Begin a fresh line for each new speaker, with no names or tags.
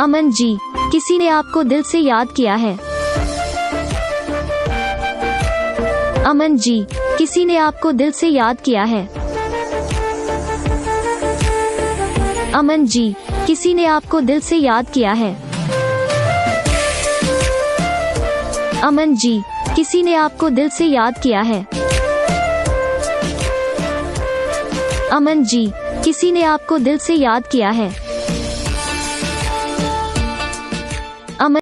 अमन जी, किसी ने आपको दिल से याद किया है। अमन जी, किसी ने आपको दिल से याद किया है। अमन जी, किसी ने आपको दिल से याद किया है। अमन जी, किसी ने आपको दिल से याद किया है। अमन जी, किसी ने आपको दिल से याद किया है। अमन